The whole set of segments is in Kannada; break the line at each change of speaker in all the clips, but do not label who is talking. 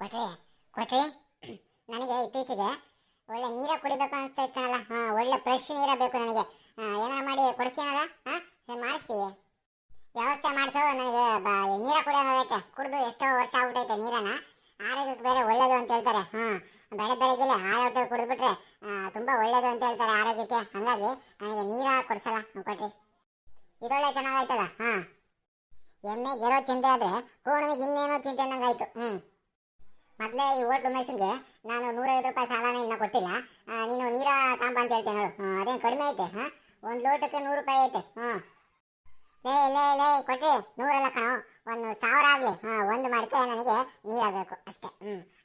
ಕೊಟ್ರಿ ಕೊಟ್ರಿ ನನಗೆ ಇತ್ತೀಚೆಗೆ ಒಳ್ಳೆ ನೀರ ಕುಡಿಬೇಕು ಅನಿಸ್ತಾ ಇತ್ತು ಕಣಲ್ಲ. ಒಳ್ಳೆ ಫ್ರೆಶ್ ನೀರ ಬೇಕು ನನಗೆ. ಏನಾರ ಮಾಡಿ ಕೊಡ್ತೀನಲ್ಲ. ಮಾಡಿಸ್ತೀಯ ವ್ಯವಸ್ಥೆ ಮಾಡಿಸೋ ನನಗೆ. ನೀರ ಕುಡಿಯೋದೈತೆ, ಕುಡಿದು ಎಷ್ಟೋ ವರ್ಷ ಆಗ್ಬಿಟ್ಟೈತೆ ನೀರನ್ನ. ಆರೋಗ್ಯಕ್ಕೆ ಬೇರೆ ಒಳ್ಳೇದು ಅಂತ ಹೇಳ್ತಾರೆ. ಬೆಳಗ್ಗೆಲೆ ಹಾಲು ಹೊಟ್ಟೆ ಕುಡಿದ್ಬಿಟ್ರೆ ತುಂಬ ಒಳ್ಳೇದು ಅಂತ ಹೇಳ್ತಾರೆ ಆರೋಗ್ಯಕ್ಕೆ. ಹಂಗಾಗಿ ನನಗೆ ನೀರ ಕೊಡ್ಸಲ್ಲ ಕೊಟ್ರಿ. ಇದೊಳ್ಳೆ ಚೆನ್ನಾಗಾಯ್ತಲ್ಲ. ಎಮ್ಮೆ ಗೆರೋ ಚಿಂತೆ ಆದರೆ ಕೋಣಿಗೆ ಇನ್ನೇನೋ ಚಿಂತೆ ಅನ್ನಂಗಾಯ್ತು. ಮೊದಲೇ ಈ ಹೋಟ್ಲು ಮೆಷಿನ್ಗೆ ನಾನು 150 ರೂಪಾಯಿ ಸಾಲನ ಇನ್ನೂ ಕೊಟ್ಟಿಲ್ಲ. ನೀನು ನೀರ ತಾಂಬ ಅಂತ ಹೇಳ್ತೇನೆ ಹೇಳು. ಅದೇನು ಕಡಿಮೆ ಐತೆ. ಒಂದು ಲೋಟಕ್ಕೆ 100 ರೂಪಾಯಿ ಐತೆ. ಲೇ ಲೇ ಲೇ ಕೊಟ್ರಿ, 100 ಅಲ್ಲ ಕಣೋ, 1000 ಆಗಲಿ. ಒಂದು ಮಡಿಕೆ ನನಗೆ ನೀರಾಗಬೇಕು ಅಷ್ಟೇ.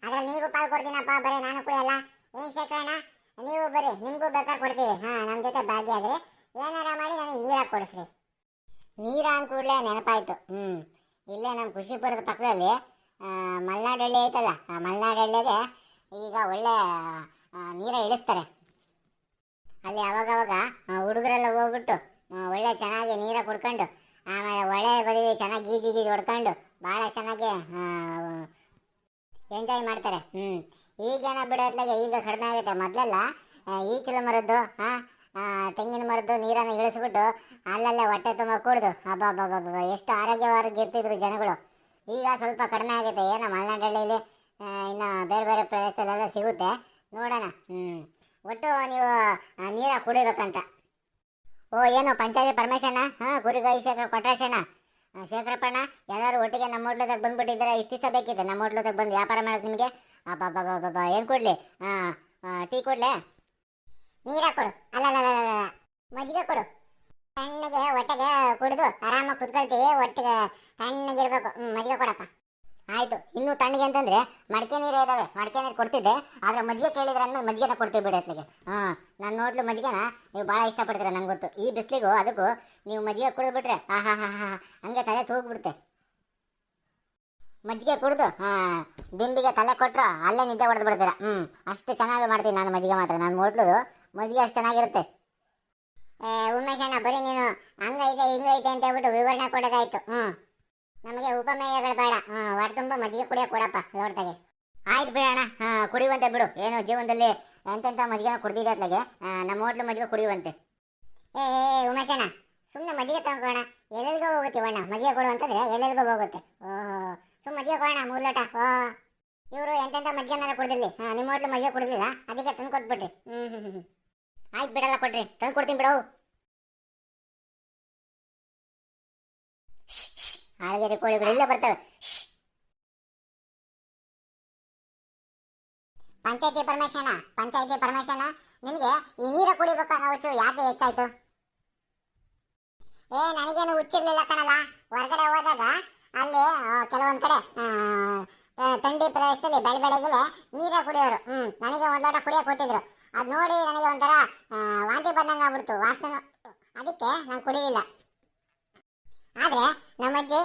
ಅದ್ರಲ್ಲಿ ನಿನಗೂ ಪಾಲು ಕೊಡ್ತೀನಪ್ಪ, ಬರೀ ನಾನು ಕುಡಿಯಲ್ಲ. ಏನು ಶೇಖರಣ, ನೀವು ಬರ್ರಿ, ನಿಮಗೂ ಬೇಕಾದ್ರೆ ಕೊಡ್ತೀವಿ. ನಮ್ಮ ಜೊತೆ ಭಾಗಿಯಾದ್ರೆ ಏನಾರ ಮಾಡಿ ನನಗೆ ನೀರ ಕೊಡಿಸ್ರಿ. ನೀರ ಅಂದ ಕೂಡಲೇ ನೆನಪಾಯ್ತು. ಇಲ್ಲೇ ನಮ್ಮ ಖುಷಿಪುರದ ಪಕ್ಕದಲ್ಲಿ ಮಲ್ನಾಡಹಳ್ಳಿ ಐತಲ್ಲ, ಆ ಮಲ್ನಾಡಹಳ್ಳಿಗೆ ಈಗ ಒಳ್ಳೆ ನೀರ ಇಳಿಸ್ತಾರೆ. ಅಲ್ಲಿ ಅವಾಗವಾಗ ಹುಡುಗರೆಲ್ಲ ಹೋಗ್ಬಿಟ್ಟು ಒಳ್ಳೆ ಚೆನ್ನಾಗಿ ನೀರ ಕುಡ್ಕೊಂಡು, ಆಮೇಲೆ ಒಳ್ಳೆ ಬದಿ ಚೆನ್ನಾಗಿ ಗೀಜಿ ಹೊಡ್ಕೊಂಡು ಭಾಳ ಚೆನ್ನಾಗಿ ಎಂಜಾಯ್ ಮಾಡ್ತಾರೆ. ಈಗೇನ ಬಿಡೋತ್ಲಾಗೆ ಈಗ ಕಡಿಮೆ ಆಗುತ್ತೆ. ಮೊದಲೆಲ್ಲ ಈಚಲ ಮರದ್ದು ತೆಂಗಿನ ಮರದ್ದು ನೀರನ್ನು ಇಳಿಸ್ಬಿಟ್ಟು ಅಲ್ಲಲ್ಲೇ ಹೊಟ್ಟೆ ತುಂಬ ಕುಡಿದು ಹಬ್ಬ ಎಷ್ಟು ಆರೋಗ್ಯವಾಗಿರ್ತಿದ್ರು ಜನಗಳು. ಈಗ ಸ್ವಲ್ಪ ಕಡಿಮೆ ಆಗುತ್ತೆ. ಏನೋ ಮಲೆನಾಡಹಳ್ಳಿಲಿ ಇನ್ನು ಬೇರೆ ಬೇರೆ ಪ್ರದೇಶದಲ್ಲೆಲ್ಲ ಸಿಗುತ್ತೆ, ನೋಡೋಣ. ಒಟ್ಟು ನೀವು ನೀರ ಕುಡಿಬೇಕಂತ. ಏನು ಪಂಚಾಯತಿ ಪರಮೇಶಣ್ಣ, ಕುರಿಗಾಯಿ ಶೇಖರ ಕೊಟ್ರೇಶಣ್ಣ, ಶೇಖರಪ್ಪಣ್ಣ ಎಲ್ಲರೂ ಒಟ್ಟಿಗೆ ನಮ್ಮ ಹೋಟ್ಲದಾಗ ಬಂದ್ಬಿಟ್ಟಿದ್ದಾರೆ. ಇಷ್ಟು ದಿವಸ ಬೇಕಿದೆ ನಮ್ಮ ಹೋಟ್ಲದಾಗ ಬಂದು ವ್ಯಾಪಾರ ಮಾಡೋದು ನಿಮಗೆ. ಅಬ್ಬಬ್ಬಬ್ಬ ಏನು ಕೊಡಲಿ? ಟೀ ಕೊಡಲೇ? ನೀರ ಕೊಡು. ಅಲ್ಲ ಮಜ್ಜಿಗೆ ಕೊಡು. ತಣ್ಣಗೆ ಹೊಟ್ಟೆಗೆ ಕುಡಿದು ಆರಾಮಾಗಿ ಕುತ್ಕೊಳ್ತೀವಿ. ಒಟ್ಟಿಗೆ ತಣ್ಣಗಿರ್ಬೇಕು. ಮಜ್ಜಿಗೆ ಕೊಡಪ್ಪ. ಆಯಿತು. ಇನ್ನೂ ತಣ್ಣಗೆ ಅಂತಂದರೆ ಮಡಿಕೆ ನೀರು ಇದ್ದಾವೆ, ಮಡಿಕೆ ನೀರು ಕೊಡ್ತಿದ್ದೆ. ಆದರೆ ಮಜ್ಜಿಗೆ ಕೇಳಿದ್ರೆ ಅಂದ್ಮೇಲೆ ಮಜ್ಜಿಗೆನ ಕೊಡ್ತೀವಿ ಬಿಡಿ ಅತ್ಲಿಗೆ. ನನ್ನ ಹೋಟ್ಲು ಮಜ್ಜಿಗೆನ ನೀವು ಭಾಳ ಇಷ್ಟಪಡ್ತೀರ, ನಂಗೆ ಗೊತ್ತು. ಈ ಬಿಸಿಲಿಗೂ ಅದಕ್ಕೂ ನೀವು ಮಜ್ಜಿಗೆ ಕುಡಿದ್ಬಿಟ್ರೆ ಹಂಗೆ ತಲೆ ತೂಗ್ಬಿಡುತ್ತೆ. ಮಜ್ಜಿಗೆ ಕುಡಿದು ದಿಂಬಿಗೆ ತಲೆ ಕೊಟ್ಟರು ಅಲ್ಲೇ ನಿದ್ದೆ ಹೊಡೆದು ಬಿಡ್ತೀರ. ಅಷ್ಟು ಚೆನ್ನಾಗಿ ಮಾಡ್ತೀನಿ ನಾನು ಮಜ್ಜಿಗೆ ಮಾತ್ರ. ನನ್ನ ಹೋಟ್ಲದು ಮಜ್ಜಿಗೆ ಅಷ್ಟು ಚೆನ್ನಾಗಿರುತ್ತೆ. ಉಮೇಶಣ್ಣ, ಬರೀ ನೀನು ಹಂಗೈತೆ ಹಿಂಗೈತೆ ಅಂತ ಹೇಳ್ಬಿಟ್ಟು ವಿವರಣೆ ಕೊಡೋದಾಯ್ತು. ನಮಗೆ ಉಪಮೇಯಗಳು ಬೇಡ. ಹೊಟ್ಟೆ ತುಂಬ ಮಜ್ಜಿಗೆ ಕುಡಿಯೋ ಕೊಡಪ್ಪ ಲೋಟದಾಗೆ. ಆಯ್ತು ಬಿಡೋಣ, ಕುಡಿಯುವಂತೆ ಬಿಡು. ಏನು ಜೀವನದಲ್ಲಿ ಎಂತೆಂಥ ಮಜ್ಜಿಗೆ ಕುಡ್ದಿದೆ ಅತ್ಲಾಗೆ ನಮ್ಮ ಹೋಟ್ಲು ಮಜ್ಜಿಗೆ ಕುಡಿಯುವಂತೆ. ಉಮೇಶಣ್ಣ, ಸುಮ್ಮನೆ ಮಜ್ಜಿಗೆ ತಗೋಣ. ಎಲ್ಲೆಲ್ಗೋ ಹೋಗುತ್ತೀವಣ್ಣ. ಮಜ್ಜಿಗೆ ಕೊಡು ಅಂತಂದ್ರೆ ಎಲ್ಲೆಲ್ಗೋ ಹೋಗುತ್ತೆ. ಸುಮ್ಮನೆ ಮಜ್ಜಿಗೆ ಕೊಡೋಣ 3 ಲೋಟ. ಇವರು ಎಂತೆಂಥ ಮಜ್ಜಿಗೆನಾರ ಕುಡ್ದಿರ್ಲಿ, ನಿಮ್ಮ ಹೋಟ್ಲು ಮಜ್ಜಿಗೆ ಕುಡ್ದಿಲ್ಲ, ಅದಕ್ಕೆ ತಂದು ಕೊಟ್ಬಿಟ್ರಿ. ಆಯ್ತು ಬಿಡಲ್ಲ, ಕೊಡ್ರಿ, ತಂದು ಕೊಡ್ತೀನಿ ಬಿಡವು. ಆಳಿಗೆ ಕೋಳಿಗಳು ಇಲ್ಲೇ ಬರ್ತವೆ. ಪಂಚಾಯತಿ ಪರಮೇಶಣ್ಣ, ನಿಮಗೆ ಈ ನೀರ ಕುಡಿಬೇಕು ಹುಚ್ಚು ಯಾಕೆ ಹೆಚ್ಚಾಯ್ತು? ನನಗೇನು ಹುಚ್ಚಿರ್ಲಿಲ್ಲ ಕಣಲ್ಲ. ಹೊರಗಡೆ ಹೋದಾಗ ಅಲ್ಲಿ ಕೆಲವೊಂದು ಕಡೆ ಥಂಡಿ ಪ್ರದೇಶದಲ್ಲಿ ಬೆಳಗ್ಗೆಲೆ ನೀರೇ ಕುಡಿಯೋರು. ನನಗೆ ಒಂದು ಲೋಟ ಕುಡಿಯೋಕೆ ಕೊಟ್ಟಿದ್ರು. ಅದು ನೋಡಿ ನನಗೆ ಒಂಥರ ವಾಂತಿ ಬಂದಂಗೆ ಆಗ್ಬಿಡ್ತು, ವಾಸನೆ. ಅದಕ್ಕೆ ನಾನು ಕುಡಿಲಿಲ್ಲ. ಆದರೆ ನಮ್ಮಜ್ಜಿ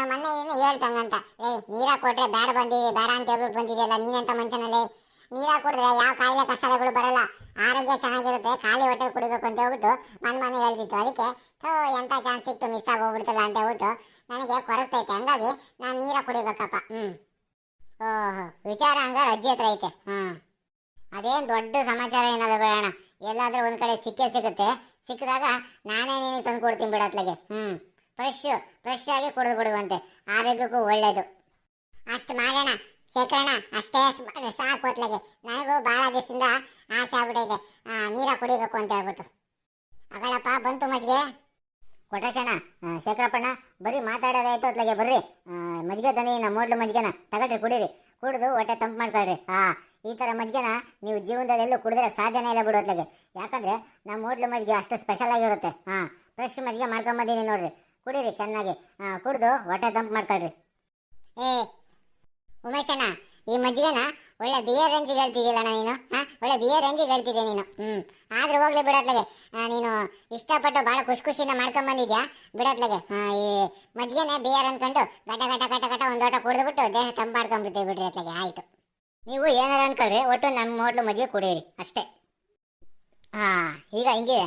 ಮೊನ್ನೆ ಏನು ಹೇಳ್ತಂಗಂತ, ನೀರ ಕೊಟ್ರೆ ಬೇಡ ಅಂತ ಹೇಳ್ಬಿಟ್ಟು ಬಂದಿದೆಯಲ್ಲ ನೀನೆಂತ ಮನುಷ್ಯನಲ್ಲಿ. ನೀರ ಕುಡಿದ್ರೆ ಯಾವ ಕಾಯಿಲೆ ಕಸಾಲೆಗಳು ಬರಲ್ಲ, ಆರೋಗ್ಯ ಚೆನ್ನಾಗಿರುತ್ತೆ, ಖಾಲಿ ಹೊಟ್ಟೆ ಕುಡಿಬೇಕು ಅಂತ ಹೇಳ್ಬಿಟ್ಟು ಮೊನ್ನೆ ಹೇಳ್ತಿತ್ತು. ಅದಕ್ಕೆ ಎಂಥ ಚಾನ್ಸ್ ಸಿಕ್ತು, ಮಿಸ್ ಆಗಿ ಹೋಗ್ಬಿಡ್ತಲ್ಲ ಅಂತ ಹೇಳ್ಬಿಟ್ಟು ನನಗೆ ಕೊರಗ್ತೈತೆ. ಹಂಗಾಗಿ ನಾನು ನೀರ ಕುಡಿಬೇಕಪ್ಪ. ವಿಚಾರ ಹಂಗಾರೆ ಅಜ್ಜಿ ಹತ್ರ ಐತೆ. ಅದೇನು ದೊಡ್ಡ ಸಮಾಚಾರ ಏನಲ್ಲ ಬೇಡ. ಎಲ್ಲಾದ್ರೂ ಒಂದು ಕಡೆ ಸಿಗುತ್ತೆ. ಸಿಕ್ಕಿದಾಗ ನಾನೇ ನೀನು ತಂದು ಕೊಡ್ತೀನಿ ಬಿಡತ್ಲಾಗೆ. ಫ್ರೆಶ್ ಆಗಿ ಕುಡಿದು ಬಿಡುವಂತೆ, ಆರೋಗ್ಯಕ್ಕೂ ಒಳ್ಳೇದು. ಅಷ್ಟು ಮಾಡೋಣ ಶೇಖರಣ, ಅಷ್ಟೇ ಸಾಕು ಹೊತ್ಲಾಗೆ. ನನಗೂ ಭಾಳ ದಿವಸದಿಂದ ಆಸೆ ಆಗ್ಬಿಟ್ಟೈತೆ ನೀರ ಕುಡಿಬೇಕು ಅಂತ ಹೇಳ್ಬಿಟ್ಟು. ಅಗಳಪ್ಪ ಬಂತು ಮಜ್ಜಿಗೆ. ಕೊಟ್ರೇಶಣ್ಣ, ಶೇಖರಪ್ಪಣ್ಣ, ಬರೀ ಮಾತಾಡೋದಾಯ್ತು ಹೊತ್ಲಾಗೆ. ಬರ್ರಿ, ಮಜ್ಜಿಗೆ ತಂದು ನಮ್ಮ ಹೋಟ್ಲು ಮಜ್ಜಿಗೆನ ತಗೊಳ್ರಿ, ಕುಡೀರಿ. ಕುಡಿದು ಹೊಟ್ಟೆ ತಂಪು ಮಾಡ್ಕೊಳ್ರಿ. ಈ ಥರ ಮಜ್ಜಿಗೆನ ನೀವು ಜೀವನದಲ್ಲಿ ಎಲ್ಲೂ ಕುಡಿದ್ರೆ ಸಾಧ್ಯನೇ ಇಲ್ಲ ಬಿಡೋತ್ಲಾಗೆ. ಯಾಕಂದರೆ ನಮ್ಮ ಹೋಟ್ಲು ಮಜ್ಜಿಗೆ ಅಷ್ಟು ಸ್ಪೆಷಲ್ ಆಗಿರುತ್ತೆ. ಫ್ರೆಶ್ ಮಜ್ಜಿಗೆ ಮಾಡ್ಕೊಂಬಂದೀನಿ ನೋಡ್ರಿ, ಕುಡೀರಿ ಚೆನ್ನಾಗಿ. ಕುಡಿದು ಹೊಟ್ಟೆ ತಂಪು ಮಾಡ್ಕೊಳ್ರಿ. ಉಮೇಶಣ್ಣ, ಈ ಮಜ್ಜಿಗೆನ ಒಳ್ಳೆ ಬಿಯರ್ ರೇಂಜಿಗೆ ಹೇಳ್ತಿದ್ದಿಲ್ಲಣ್ಣ ನೀನು. ಒಳ್ಳೆ ಬಿಯರ್ ರೇಂಜಿಗೆ ಹೇಳ್ತಿದ್ದೆ ನೀನು. ಆದ್ರೂ ಹೋಗ್ಲಿ ಬಿಡತ್ಲಾಗೆ. ನೀನು ಇಷ್ಟಪಟ್ಟು ಭಾಳ ಖುಷಿಯಿಂದ ಮಾಡ್ಕೊಂಬಂದಿದ್ಯಾ ಬಿಡತ್ಲಾಗೆ. ಈ ಮಜ್ಜಿಗೆನೆ ಬಿಯರ್ ಅಂದ್ಕೊಂಡು ಗಟ ಒಂದು ಲೋಟ ಕುಡಿದ್ಬಿಟ್ಟು ದೇಹ ತಂಪು ಮಾಡ್ಕೊಂಡ್ಬಿಡ್ತೀವಿ ಬಿಡ್ರಿ ಅತ್ಲಾಗೆ. ಆಯಿತು, ನೀವು ಏನಾರ ಅನ್ಕೊಳ್ರಿ, ಒಟ್ಟು ನಮ್ಮ ಹೋಟ್ಲು ಮಜ್ಜಿಗೆ ಕುಡೀರಿ ಅಷ್ಟೇ. ಈಗ ಹಿಂಗೆ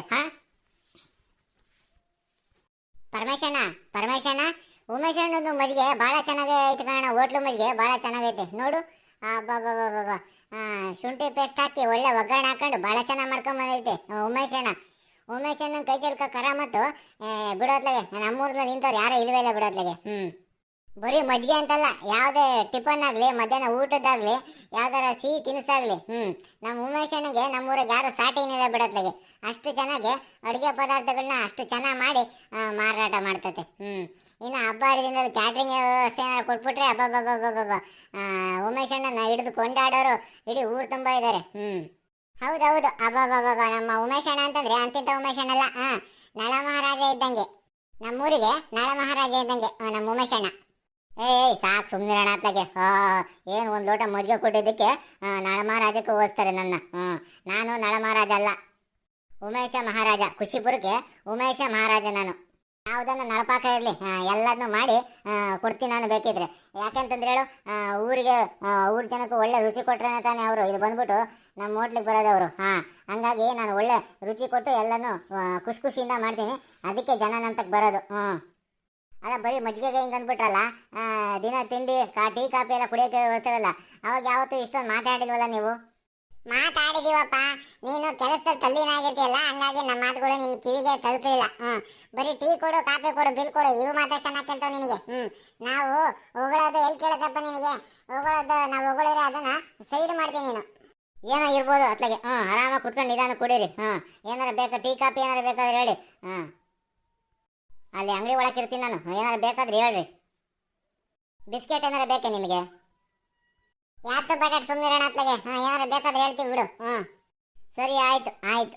ಪರಮೇಶಣ್ಣ ಉಮೇಶ್ ಅಣ್ಣದು ಮಜ್ಜಿಗೆ ಭಾಳ ಚೆನ್ನಾಗಿ ಐತೆ ಕಾರಣ, ಹೋಟ್ಲು ಮಜ್ಜಿಗೆ ಭಾಳ ಚೆನ್ನಾಗೈತೆ ನೋಡು. ಬಾಬಾ ಶುಂಠಿ ಪೇಸ್ಟ್ ಹಾಕಿ ಒಳ್ಳೆ ಒಗ್ಗರಣೆ ಹಾಕೊಂಡು ಭಾಳ ಚೆನ್ನಾಗಿ ಮಾಡ್ಕೊಂಬಂದೈತೆ ಉಮೇಶ್ ಅಣ್ಣ. ಉಮೇಶ್ ಅಣ್ಣನ ಕೈ ಚಲ್ಕ ಕರ ಮತ್ತು ಬಿಡೋತ್ಲಾಗೆ ನಮ್ಮೂರ್ನಲ್ಲಿ ನಿಂತವ್ರು ಯಾರೂ ಇಲ್ವೇ ಇಲ್ಲ ಬಿಡೋತ್ಲಾಗೆ. ಬರೀ ಮಜ್ಜಿಗೆ ಅಂತಲ್ಲ, ಯಾವುದೇ ಟಿಫನ್ ಆಗಲಿ, ಮಧ್ಯಾಹ್ನ ಊಟದಾಗಲಿ, ಯಾವ್ದಾರ ಸಿಹಿ ತಿನಿಸಾಗಲಿ, ನಮ್ಮ ಉಮೇಶ್ ಅಣ್ಣಗೆ ನಮ್ಮೂರಿಗೆ ಯಾರು ಸಾಟಿನಿಲ್ಲ ಬಿಡೋತ್ಲಾಗೆ. ಅಷ್ಟು ಚೆನ್ನಾಗಿ ಅಡುಗೆ ಪದಾರ್ಥಗಳನ್ನ ಅಷ್ಟು ಚೆನ್ನಾಗಿ ಮಾಡಿ ಮಾರಾಟ ಮಾಡ್ತತೆ. ಇನ್ನು ಹಬ್ಬ ಹರಿದಿನ ಕ್ಯಾಟ್ರಿಂಗ್ ವ್ಯವಸ್ಥೆ ಕೊಟ್ಬಿಟ್ರೆ ಅಬ್ಬಬ್ಬಬ್ಬಬ್ಬ ಉಮೇಶ್ ಅಣ್ಣನ ಹಿಡಿದು ಕೊಂಡಾಡೋರು ಇಡೀ ಊರು ತುಂಬ ಇದ್ದಾರೆ. ಹೌದೌದು, ಅಬ್ಬಬ್ಬಬ್ಬ ನಮ್ಮ ಉಮೇಶ್ ಅಣ್ಣ ಅಂತಂದ್ರೆ ಅಂತಿಂತ ಉಮೇಶ್ ಅಣ್ಣಲ್ಲ, ನಳ ಮಹಾರಾಜ ಇದ್ದಂಗೆ. ನಮ್ಮೂರಿಗೆ ನಳ ಮಹಾರಾಜ ಇದ್ದಂಗೆ ನಮ್ಮ ಉಮೇಶ್ ಅಣ್ಣ. ಏಯ್ ಸಾಕು ಸುಮ್ಮನಿರೋಣ ಅತ್ಲಾಗೆ. ಏನು ಒಂದು ಲೋಟ ಮಜ್ಜಿಗೆ ಕೊಟ್ಟಿದ್ದಕ್ಕೆ ನಳ ಮಹಾರಾಜಕ್ಕೆ ಹೋಲಿಸ್ತಾರೆ ನನ್ನ. ನಾನು ನಳ ಮಹಾರಾಜ ಅಲ್ಲ, ಉಮೇಶ ಮಹಾರಾಜ. ಖುಷಿಪುರಕ್ಕೆ ಉಮೇಶ ಮಹಾರಾಜ ನಾನು. ಯಾವುದನ್ನು ನಳಪಾಕ ಇರಲಿ ಎಲ್ಲದನ್ನೂ ಮಾಡಿ ಕೊಡ್ತೀನಿ ನಾನು ಬೇಕಿದ್ರೆ. ಯಾಕೆಂತಂದ್ರೆ ಹೇಳು, ಊರಿಗೆ ಊರ ಜನಕ್ಕೆ ಒಳ್ಳೆ ರುಚಿ ಕೊಟ್ಟರೆ ತಾನೇ ಅವರು ಇದು ಬಂದ್ಬಿಟ್ಟು ನಮ್ಮ ಹೋಟ್ಲಿಗೆ ಬರೋದವರು. ಹಂಗಾಗಿ ನಾನು ಒಳ್ಳೆ ರುಚಿ ಕೊಟ್ಟು ಎಲ್ಲನೂ ಖುಷಿಯಿಂದ ಮಾಡ್ತೀನಿ. ಅದಕ್ಕೆ ಜನ ನಂತಕ್ಕೆ ಬರೋದು. ಅಲ್ಲ ಬರೀ ಮಜ್ಜಿಗೆಗೆ ಹಿಂಗೆ ಅಂದ್ಬಿಟ್ರಲ್ಲ, ದಿನ ತಿಂಡಿ ಟೀ ಕಾಫಿ ಎಲ್ಲ ಕುಡಿಯೋಕೆ ಬರ್ತಾರಲ್ಲ, ಅವಾಗ ಯಾವತ್ತೂ ಇಷ್ಟೊಂದು ಮಾತಾಡಿಲ್ವಲ್ಲ ನೀವು? ಮಾತಾಡಿದೀವಪ್ಪ, ನೀನು ಕೆಲಸದಲ್ಲಿ ತಲ್ಲಿನಾಗಿರ್ತೀಯಲ್ಲ, ಹಂಗಾಗಿ ನಮ್ಮ ಮಾತುಗಳು ನಿನ್ನ ಕಿವಿಗೆ ತಲುಪಲಿಲ್ಲ. ಬರೀ ಟೀ ಕೊಡು, ಕಾಫಿ ಕೊಡು, ಬಿಲ್ ಕೊಡು, ಇವು ಮಾತ್ರ ಚೆನ್ನಾಗಿ ಕೇಳ್ತಾವೆ ನಿನಗೆ. ನಾವು ಹೊಗಳೋದು ಎಲ್ಲಿ ಕೇಳತ್ತಪ್ಪ ನಿನಗೆ? ಹೊಗಳೋದು ನಾವು ಹೊಗಳಿದ್ರೆ ಅದನ್ನ ಸೈಡ್ ಮಾಡ್ತೀನಿ ನೀನು. ಏನೋ ಇರ್ಬೋದು ಅತ್ಲಾಗೆ. ಆರಾಮಾಗಿ ಕುತ್ಕೊಂಡು ನಿಧಾನ ಕುಡೀರಿ. ಏನಾರ ಬೇಕಾ ಟೀ ಕಾಫಿ ಏನಾರು ಬೇಕಾದ್ರೆ ಹೇಳಿ. ಅಲ್ಲಿ ಅಂಗಡಿ ಒಳಗೆ ಇರ್ತೀನಿ ನಾನು, ಏನಾರು ಬೇಕಾದ್ರೆ ಹೇಳ್ರಿ. ಬಿಸ್ಕೆಟ್ ಏನಾರ ಬೇಕೇ ನಿಮಗೆ? ಯಾತು ಬಟಾಟ್ ಸುಮ್ಮನಿರೋಣ ಅತ್ಲಾಗೆ. ಏನಾರ ಬೇಕಾದ್ರೆ ಹೇಳ್ತೀವಿ ಬಿಡು. ಸರಿ ಆಯ್ತು ಆಯ್ತು.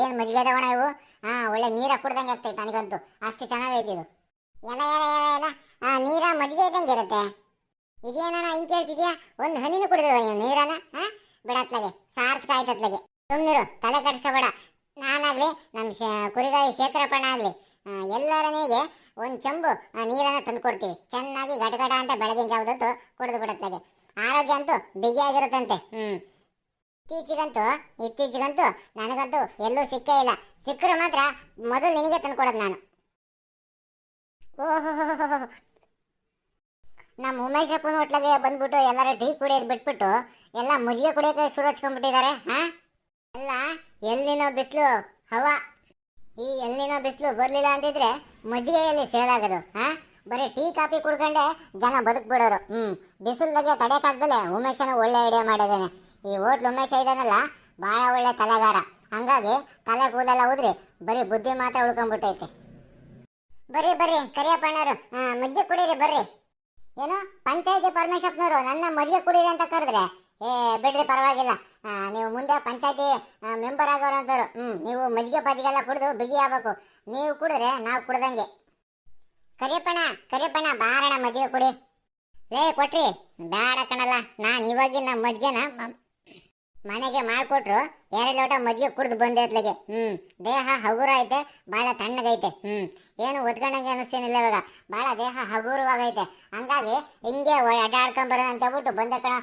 ಏನು ಮಜ್ಜಿಗೆ ಅದಾವಣ ಇವು? ಒಳ್ಳೆ ನೀರ ಕುಡ್ದಂಗೆ ಆಗ್ತೈತೆ ನನಗಂತೂ, ಅಷ್ಟು ಚೆನ್ನಾಗೈತಿ ಇದು. ಎಲ್ಲ ನೀರ ಮಜ್ಜಿಗೆ ಇದ್ದಂಗೆ ಇರುತ್ತೆ. ಇದೇನ ಹಿಂಗೆ ಕೇಳ್ತಿದ್ಯಾ? ಒಂದು ಹನಿನೂ ಕುಡಿದಿವ ನೀವು ನೀರನ? ಬಿಡತ್ಲಾಗೆ ಸಾರ್ಥಕ ಆಯ್ತತ್ಲಾಗೆ. ಸುಮ್ಮನಿರು, ತಲೆ ಕೆಡಿಸ್ಕೋಬೇಡ. ನಾನಾಗ್ಲಿ ನಮ್ಮ ಕುರಿಗಾಯಿ ಶೇಖರಪ್ಪಣ್ಣ ಆಗಲಿ ಎಲ್ಲರನಿಗೆ ಒಂದು ಚೆಂಬು ನೀರನ್ನು ತಂದು ಕೊಡ್ತೀವಿ. ಚೆನ್ನಾಗಿ ಗಟಗಟ ಅಂತ ಬೆಳಗಿನ ಜಾವದತ್ತು ಕುಡಿದು ಬಿಡತ್ಲಾಗೆ. ಆರೋಗ್ಯ ಅಂತೂ ಬಿಗಿಯಾಗಿರುತ್ತಂತೆ. ಇತ್ತೀಚಿಗಂತೂ ನನಗಂತೂ ಎಲ್ಲೂ ಸಿಕ್ಕೇ ಇಲ್ಲ. ಸಿಕ್ಕರೆ ಮಾತ್ರ ಮೊದಲು ನಿನಗೆ ತಂದು ಕೊಡೋದು ನಾನು. ಓಹೋ, ನಮ್ಮ ಉಮೇಶಪ್ಪನ ಹೋಟ್ಲಿಗೆ ಬಂದ್ಬಿಟ್ಟು ಎಲ್ಲರೂ ಟೀ ಕುಡಿಯೋದು ಬಿಟ್ಬಿಟ್ಟು ಎಲ್ಲ ಮಜ್ಜಿಗೆ ಕುಡಿಯೋಕೆ ಶುರು ಹಚ್ಕೊಂಡ್ಬಿಟ್ಟಿದ್ದಾರೆ. ಎಲ್ಲ ಎಲ್ಲಿನೋ ಬಿಸಿಲು ಹವಾ, ಈ ಎಲ್ಲಿನೋ ಬಿಸಿಲು ಬರಲಿಲ್ಲ ಅಂತಿದ್ರೆ ಮಜ್ಜಿಗೆಯಲ್ಲಿ ಸೇಲ್ ಆಗೋದು. ಬರೀ ಟೀ ಕಾಫಿ ಕುಡ್ಕೊಂಡೆ ಜನ ಬದುಕ್ಬಿಡೋರು. ಬಿಸಿಲಿಗೆ ತಡೆಯಕ್ಕಾಗ್ದಲೆ ಉಮೇಶನ ಒಳ್ಳೆ ಐಡಿಯಾ ಮಾಡಿದ್ದಾನೆ. ಈ ಹೋಟ್ಲು ಉಮೇಶ ಇದಾನಲ್ಲ, ಭಾಳ ಒಳ್ಳೆ ತಲೆಗಾರ. ಹಂಗಾಗಿ ತಲೆ ಕೂದಲೆಲ್ಲ ಉದ್ರಿ ಬರೀ ಬುದ್ಧಿ ಮಾತ್ರ ಉಳ್ಕೊಂಡ್ಬಿಟ್ಟೈತೆ. ಬರ್ರಿ ಕರಿಯಪ್ಪಣ್ಣವರು, ಮಜ್ಜಿಗೆ ಕುಡೀರಿ ಬರ್ರಿ. ಏನು ಪಂಚಾಯತಿ ಪರಮೇಶಪ್ಪನವರು ನನ್ನ ಮಜ್ಜಿಗೆ ಕುಡೀರಿ ಅಂತ ಕರೆದ್ರೆ, ಬಿಡ್ರಿ ಪರವಾಗಿಲ್ಲ, ನೀವು ಮುಂದೆ ಪಂಚಾಯತಿ ಮೆಂಬರ್ ಆಗೋರು ಅಂತವ್ರು. ನೀವು ಮಜ್ಜಿಗೆ ಪಜ್ಜಿಗೆಲ್ಲ ಕುಡಿದು ಬಿಗಿ ಆಗ್ಬೇಕು. ನೀವು ಕುಡಿದ್ರೆ ನಾವು ಕುಡ್ದಂಗೆ. ಕರಿಯಪ್ಪಣ್ಣ ಬಾರಣ ಮಜ್ಜಿಗೆ ಕುಡಿ. ಕೊಟ್ರಿ ಬೇಡ ಕಣಲ್ಲ, ನಾನು ಇವಾಗಿನ ಮಜ್ಜಿಗೆನ ಮನೆಗೆ ಮಾಡಿಕೊಟ್ರು 2 ಲೋಟ ಮಜ್ಜಿಗೆ ಕುಡಿದು ಬಂದೆ ಅತ್ಲಾಗೆ. ದೇಹ ಹಗುರ ಐತೆ, ಭಾಳ ತಣ್ಣಗೈತೆ. ಏನು ಒದ್ಕೊಂಡಂಗೆ ಅನಿಸ್ತೇನಿಲ್ಲ ಇವಾಗ, ಭಾಳ ದೇಹ ಹಗುರವಾಗೈತೆ. ಹಂಗಾಗಿ ಹಿಂಗೆ ಅಡ್ಡಾಡ್ಕೊಂಬರೋಣ ಅಂತ ಹೇಳ್ಬಿಟ್ಟು ಬಂದೆ ಕಣ.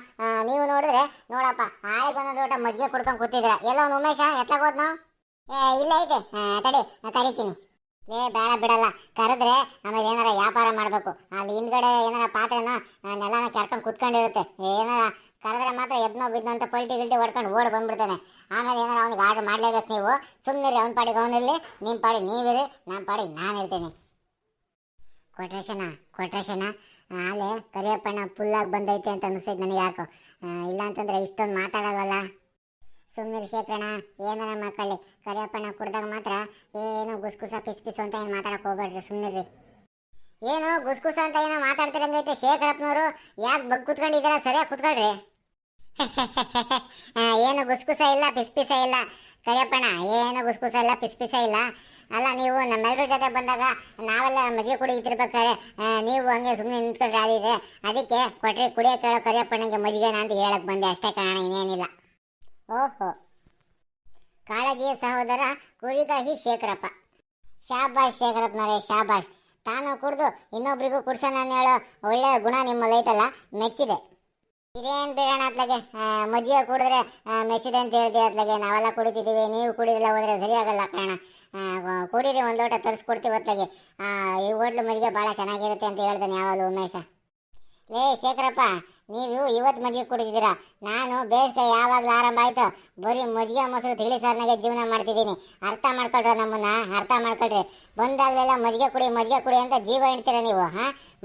ನೀವು ನೋಡಿದ್ರೆ ನೋಡಪ್ಪ, ಆಳಿಗೆ 1 ಲೋಟ ಮಜ್ಜಿಗೆ ಕುಡ್ಕೊಂಡು ಕೂತಿದ್ರ. ಎಲ್ಲ ಒಂದು ಉಮೇಶ ಎತ್ತಾಗೋದ್ ನಾವು? ಇಲ್ಲ ಐತೆ, ಕರಿತೀನಿ. ಬೇಡ ಬಿಡಲ್ಲ, ಕರೆದ್ರೆ ಆಮೇಲೆ ಏನಾರ ವ್ಯಾಪಾರ ಮಾಡಬೇಕು. ಅಲ್ಲಿ ಹಿಂದ್ಗಡೆ ಏನಾರ ಪಾತ್ರೆನ ನೆಲನ ಕೆರ್ಕೊಂಡು ಕುತ್ಕೊಂಡಿರುತ್ತೆ. ಏನಾರ ಕರೆದ್ರೆ ಮಾತ್ರ ಎದ್ನೋ ಬಿದ್ನೋ ಅಂತ ಪಲ್ಟಿ ಗಿಲ್ಟಿ ಹೊಡ್ಕೊಂಡು ಓಡಿ ಬಂದ್ಬಿಡ್ತಾನೆ. ಆಮೇಲೆ ಏನಾರ ಅವ್ನಿಗೆ ಆರ್ಡರ್ ಮಾಡಲೇಬೇಕು ನೀವು. ಸುಮ್ಮನಿರಿ, ಅವ್ನ ಪಾಡಿಗೆ ಅವನಿರಲಿ, ನಿಮ್ಮ ಪಾಡಿಗೆ ನೀವಿರಿ, ನಮ್ಮ ಪಾಡಿಗೆ ನಾನು ಇರ್ತೀನಿ. ಕೊಟ್ರೇಶನ ಅಲ್ಲೇ ಕರಿಯಪ್ಪಣ್ಣ ಫುಲ್ಲಾಗಿ ಬಂದೈತೆ ಅಂತ ಅನಿಸ್ತೈತೆ ನನಗೆ. ಯಾಕೋ ಇಲ್ಲ ಅಂತಂದ್ರೆ ಇಷ್ಟೊಂದು ಮಾತಾಡೋದಲ್ಲ. ಸುಮ್ಮನಿರಿ ಶೇಖರಣ್ಣ, ಏನಾರ ಮಾಡ್ಕೊಳ್ಳಿ. ಕರಿಯಪ್ಪಣ್ಣ ಕುಡ್ದಾಗ ಮಾತ್ರ ಏನು ಗುಸ್ಗುಸ ಪಿಸ್ ಅಂತ ಏನು ಮಾತಾಡಕ್ಕೆ ಹೋಗ್ಬೇಡ್ರಿ, ಸುಮ್ಮನಿರಿ. ಏನು ಗುಸ್ಗುಸ ಅಂತ ಏನೋ ಮಾತಾಡ್ತಿರಂಗೈತೆ ಶೇಖರಪ್ಪನವರು. ಯಾಕೆ ಬಗ್ ಕುತ್ಕೊಂಡಿದ್ದೀರಾ? ಸರಿಯಾಗಿ ಕುತ್ಕೊಳ್ರಿ. ಏನು ಗುಸ್ಗುಸ ಇಲ್ಲ, ಪಿಸ್ ಇಲ್ಲ ಕರಿಯಪ್ಪಣ್ಣ, ಏನು ಗುಸ್ಗುಸ ಇಲ್ಲ, ಪಿಸ್ ಇಲ್ಲ. ಅಲ್ಲ, ನೀವು ನಮ್ಮೆಲ್ಲರ ಜೊತೆ ಬಂದಾಗ ನಾವೆಲ್ಲ ಮಜ್ಜಿಗೆ ಕುಡಿತಿರ್ಬೇಕಾದ್ರೆ ನೀವು ಹಂಗೆ ಸುಮ್ಮನೆ ನಿಂತ್ಕೊಂಡ್ರೆ ಆದಿದೆ. ಅದಕ್ಕೆ ಕೊಟ್ರಿ ಕುಡಿಯೋಕೆ ಹೇಳೋ ಕರಿಯಪ್ಪಣ್ಣಗೆ ಮಜ್ಜಿಗೆನ ಅಂತ ಹೇಳಕ್ ಬಂದೆ ಅಷ್ಟೇ ಕಾರಣ, ಇನ್ನೇನಿಲ್ಲ. ಓಹೋ, ಕಾಳಜಿಯ ಸಹೋದರ ಕುರಿಗಾಹಿ ಶೇಖರಪ್ಪ. ಶಾಬಾಷ್ ಶೇಖರಪ್ಪನವರೇ, ಶಾಬಾಷ್. ತಾನು ಕುಡಿದು ಇನ್ನೊಬ್ರಿಗೂ ಕುಡ್ಸೋಣ ಹೇಳೋ ಒಳ್ಳೆ ಗುಣ ನಿಮ್ಮಲ್ಲಿ ಐತಲ್ಲ, ಮೆಚ್ಚಿದೆ. ಇದೇನು ಬಿಡೋಣ ಅತ್ಲಾಗೆ, ಮಜ್ಜಿಗೆ ಕುಡಿದ್ರೆ ಮೆಚ್ಚಿದೆ ಅಂತ ಹೇಳ್ತೀವಿ ಅತ್ಲಾಗೆ. ನಾವೆಲ್ಲ ಕುಡಿತಿದ್ದೀವಿ, ನೀವು ಕುಡಿದಿಲ್ಲ ಹೋದ್ರೆ ಸರಿಯಾಗಲ್ಲ ಕಾರಣ. ಕುಡೀರಿ, ಒಂದು ಲೋಟ ತರಿಸ್ಕೊಡ್ತೀವಿ ಹೊತ್ತಾಗಿ. ಈ ಹೋಟ್ಲು ಮಜ್ಜಿಗೆ ಭಾಳ ಚೆನ್ನಾಗಿರುತ್ತೆ ಅಂತ ಹೇಳ್ತಾನೆ ಯಾವಾಗಲೂ ಉಮೇಶ. ಲೇ ಶೇಖರಪ್ಪ, ನೀವು ಇವತ್ತು ಮಜ್ಜಿಗೆ ಕುಡಿದಿದ್ದೀರಾ, ನಾನು ಬೇಸಿಗೆ ಯಾವಾಗಲೂ ಆರಂಭ ಆಯಿತು ಬರೀ ಮಜ್ಜಿಗೆ ಮೊಸರು ತಿಳಿ ಸಾರಿನಾಗೆ ಜೀವನ ಮಾಡ್ತಿದ್ದೀನಿ. ಅರ್ಥ ಮಾಡ್ಕೊಳ್ರ, ನಮ್ಮನ್ನ ಅರ್ಥ ಮಾಡ್ಕೊಳ್ರಿ. ಬಂದಾಗಲೆಲ್ಲ ಮಜ್ಜಿಗೆ ಕುಡಿ ಅಂತ ಜೀವ ಇಡ್ತೀರ ನೀವು.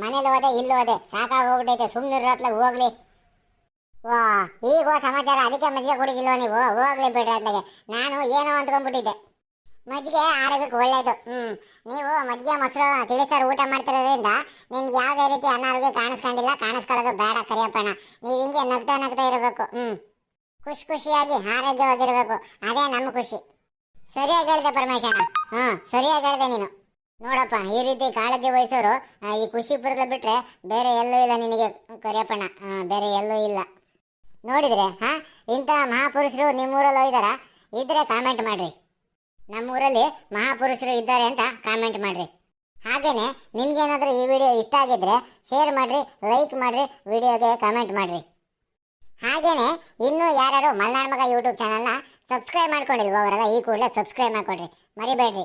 ಮನೇಲಿ ಹೋದೆ ಇಲ್ಲೂ ಹೋದೆ ಸಾಕಾಗೋಗ್ಬಿಟ್ಟೈತೆ, ಸುಮ್ಮನೆ ರಾತ್ಲಾಗ ಹೋಗ್ಲಿ. ವಾ ಈಗ ಸಮಾಚಾರ, ಅದಕ್ಕೆ ಮಜ್ಜಿಗೆ ಕುಡಿದಿಲ್ವ ನೀವು? ಹೋಗ್ಲಿ ಬಿಡ್ರಿ ಅತ್ಲಾಗೆ. ನಾನು ಏನೋ ಅಂದ್ಕೊಂಡ್ಬಿಟ್ಟಿದ್ದೆ. ಮಜ್ಜಿಗೆ ಆರೋಗ್ಯಕ್ಕೆ ಒಳ್ಳೇದು. ನೀವು ಮಜ್ಜಿಗೆ ಮೊಸರು ತಿಳಿಸಾರು ಊಟ ಮಾಡ್ತಿರೋದ್ರಿಂದ ನಿಮ್ಗೆ ಯಾವುದೇ ರೀತಿ ಅನಾರೋಗ್ಯ ಕಾಣಿಸ್ಕೊಂಡಿಲ್ಲ, ಕಾಣಿಸ್ಕೊಳ್ಳೋದು ಬೇಡ ಕರಿಯಪ್ಪಣ್ಣ. ನೀವು ಹಿಂಗೆ ನಗ್ತಾ ಇರಬೇಕು. ಖುಷಿಯಾಗಿ ಆರೋಗ್ಯವಾಗಿರ್ಬೇಕು, ಅದೇ ನಮ್ಮ ಖುಷಿ. ಸರಿಯಾಗಿ ಹೇಳಿದೆ ಪರಮೇಶಣ್ಣ. ಸರಿಯಾಗಿ ಹೇಳಿದೆ ನೀನು. ನೋಡಪ್ಪ, ಈ ರೀತಿ ಕಾಳಜಿ ವಹಿಸೋರು ಈ ಖುಷಿಪುರದ ಬಿಟ್ರೆ ಬೇರೆ ಎಲ್ಲೂ ಇಲ್ಲ ನಿನಗೆ ಕರಿಯಪ್ಪಣ್ಣ, ಬೇರೆ ಎಲ್ಲೂ ಇಲ್ಲ. ನೋಡಿದ್ರೆ ಇಂಥ ಮಹಾಪುರುಷರು ನಿಮ್ಮೂರಲ್ಲಿ ಇದ್ದಾರಾ? ಇದ್ರೆ ಕಾಮೆಂಟ್ ಮಾಡ್ರಿ. ನಮ್ಮೂರಲ್ಲಿ ಮಹಾಪುರುಷರು ಇದ್ದಾರೆ ಅಂತ ಕಾಮೆಂಟ್ ಮಾಡ್ರಿ. ಹಾಗೇನೆ ನಿಮ್ಗೇನಾದರೂ ಈ ವಿಡಿಯೋ ಇಷ್ಟ ಆಗಿದ್ರೆ ಶೇರ್ ಮಾಡ್ರಿ, ಲೈಕ್ ಮಾಡ್ರಿ, ವಿಡಿಯೋಗೆ ಕಾಮೆಂಟ್ ಮಾಡ್ರಿ. ಹಾಗೇನೆ ಇನ್ನೂ ಯಾರು ಮಲ್ನಾಡ್ ಮಗ ಯೂಟ್ಯೂಬ್ ಚಾನಲ್ನ ಸಬ್ಸ್ಕ್ರೈಬ್ ಮಾಡ್ಕೊಂಡಿಲ್ವೋ ಅವರೆಲ್ಲ ಈ ಕೂಡಲೇ ಸಬ್ಸ್ಕ್ರೈಬ್ ಮಾಡ್ಕೊಡ್ರಿ, ಮರಿಬೇಡ್ರಿ.